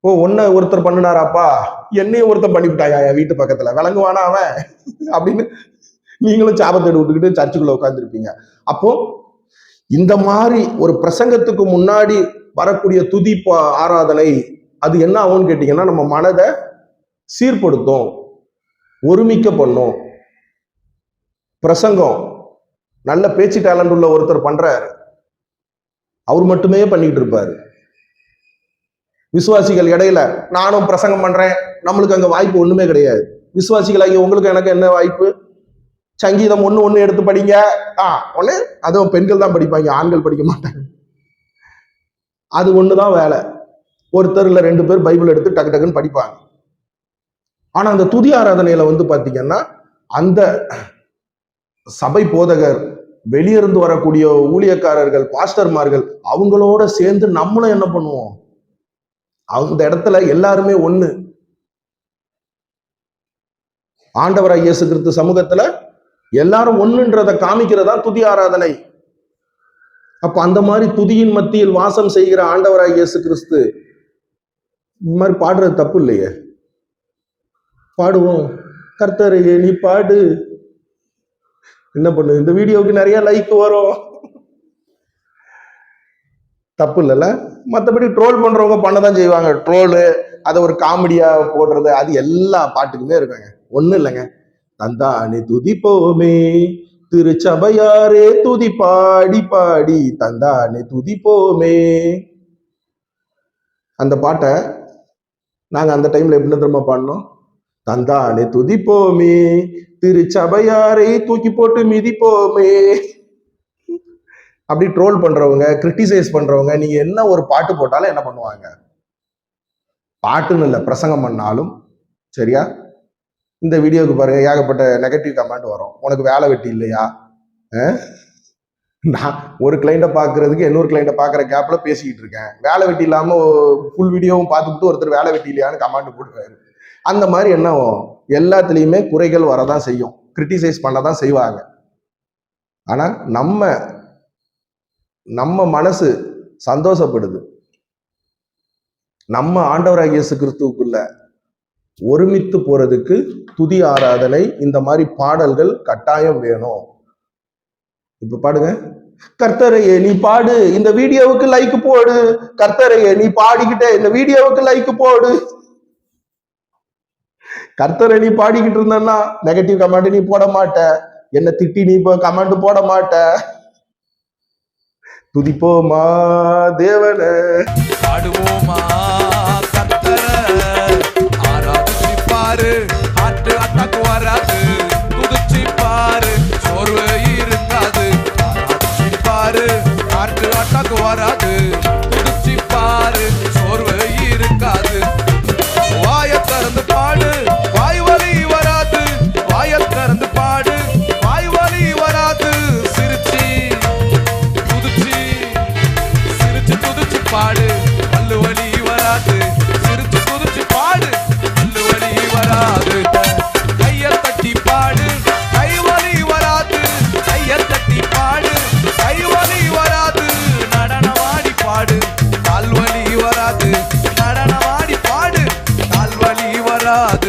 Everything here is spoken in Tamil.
ஓ ஒன்ன ஒருத்தர் பண்ணினாராப்பா, என்னையும் ஒருத்தர் பண்ணிவிட்டாயா என் வீட்டு பக்கத்துல, விளங்குவானா அவன் அப்படின்னு நீங்களும் சாபத்தை விட்டுக்கிட்டு சர்ச்சுக்குள்ள உட்காந்துருப்பீங்க. அப்போ இந்த மாதிரி ஒரு பிரசங்கத்துக்கு முன்னாடி வரக்கூடிய துதி ஆராதனை அது என்ன ஆகும்னு கேட்டீங்கன்னா, நம்ம மனதை சீர்படுத்தும், ஒருமிக்க பண்ணும். பிரசங்கம் நல்ல பேச்சு டேலண்ட் உள்ள ஒருத்தர் பண்றாரு, அவர் மட்டுமே பண்ணிட்டு இருப்பாரு. விசுவாசிகள் இடையில நானும் பிரசங்கம் பண்றேன், நம்மளுக்கு அங்க வாய்ப்பு ஒண்ணுமே கிடையாது. விசுவாசிகளாகி உங்களுக்கு எனக்கு என்ன வாய்ப்பு? சங்கீதம் ஒண்ணு எடுத்து படிங்க. ஒண்ணு அதுவும் பெண்கள் தான் படிப்பாங்க, ஆண்கள் படிக்க மாட்டாங்க. அது ஒண்ணுதான் வேலை. ஒருத்தர் இல்ல 2 பேர் பைபிள் எடுத்து டக்கு டக்குன்னு படிப்பாங்க. ஆனா அந்த துதி ஆராதனையில பாத்தீங்கன்னா, அந்த சபை போதகர், வெளியிருந்து வரக்கூடிய ஊழியக்காரர்கள், பாஸ்டர்மார்கள் அவங்களோட சேர்ந்து நம்மளும் என்ன பண்ணுவோம், அந்த இடத்துல எல்லாருமே ஒண்ணு. ஆண்டவராய் இயேசு கிறிஸ்து சமூகத்துல எல்லாரும் ஒண்ணுன்றதை காமிக்கிறதா துதி ஆராதனை. அப்ப அந்த மாதிரி துதியின் மத்தியில் வாசம் செய்கிற ஆண்டவராய் இயேசு கிறிஸ்து இந்த மாதிரி பாடுறது தப்பு இல்லையே. பாடுவோம், கர்த்தரையே நீ பாடு. என்ன பண்ணு, இந்த வீடியோவுக்கு நிறைய லைக் வரும், தப்பு இல்லைல்ல. மற்றபடி ட்ரோல் பண்றவங்க பண்ணதான் செய்வாங்க. ட்ரோலு அதை ஒரு காமெடியா போடுறது, அது எல்லா பாட்டுக்குமே இருக்காங்க. ஒண்ணும் இல்லைங்க. தந்தானே துதிப்போமே திருச்சபையாரே, துதி பாடி பாடி தந்தானே துதிப்போமே. அந்த பாட்டை நாங்க அந்த டைம்ல எப்படி திரும்ப பாடணும்? தந்தானே துதிப்போமே திருச்சபையாரை தூக்கி போட்டு மிதிப்போமே. அப்படி ட்ரோல் பண்றவங்க, கிரிட்டிசைஸ் பண்றவங்க, நீங்க என்ன ஒரு பாட்டு போட்டாலும் என்ன பண்ணுவாங்க? பாட்டுன்னு இல்லை, பிரசங்கம் பண்ணாலும் சரியா, இந்த வீடியோவுக்கு பாருங்க ஏகப்பட்ட நெகட்டிவ் கமெண்ட் வரும். உனக்கு வேலை வெட்டி இல்லையா? நான் ஒரு கிளைண்ட்டை பார்க்கறதுக்கு இன்னொரு கிளைண்ட்டை பார்க்குற கேப்ல பேசிக்கிட்டு இருக்கேன். வேலை வெட்டி இல்லாமல் ஃபுல் வீடியோவும் பார்த்துக்கிட்டு ஒருத்தர் வேலை வெட்டி இல்லையான்னு கமெண்ட் போட்டுருக்காரு. அந்த மாதிரி என்ன எல்லாத்துலேயுமே குறைகள் வரதான் செய்யும், கிரிட்டிசைஸ் பண்ண தான் செய்வாங்க. ஆனால் நம்ம மனசு சந்தோஷப்படுது. நம்ம ஆண்டவராகிய இயேசு கிறிஸ்துவுக்குள்ள ஒருமித்து போறதுக்கு துதி ஆராதனை, இந்த மாதிரி பாடல்கள் கட்டாயம் வேணும். இப்ப பாடுங்க, கர்த்தரையே நீ பாடு, இந்த வீடியோவுக்கு லைக் போடு. கர்த்தரையே நீ பாடிக்கிட்டே இந்த வீடியோவுக்கு லைக் போடு. கர்த்தரை நீ பாடிக்கிட்டு இருந்தன்னா நெகட்டிவ் கமெண்ட் நீ போட மாட்ட, என்ன திட்டி நீ இப்போ கமெண்ட் போட மாட்ட. துதிப்போமா தேவனே, பாடுவோமா கர்த்தரை, ஆராதிச்சு பாரு, ஆட்டு அட்டாக்கு வராது, துதிச்சு பாரு, சோர்வு இருக்காது. ஆராதிச்சு பாரு, ஆட்டு அட்டாக்கு வராது, துதிச்சு பாரு, சோர்வு இருக்காது. வாய திறந்து பாடு, வாய் வலி வராது. வாய திறந்து பாடு, வாய் வலி வராது. சிரிச்சு துதிச்சு பாடு, பல்லு வலி வராது. சிரிச்சு துதிச்சு பாடு, பல்லு வலி வராது. கைய தட்டி பாடு, கை வலி வராது. கைய தட்டி பாடு, கை வலி வராது. நடனமாடி பாடு, கால் வலி வராது. நடனமாடி பாடு, கால் வலி வராது.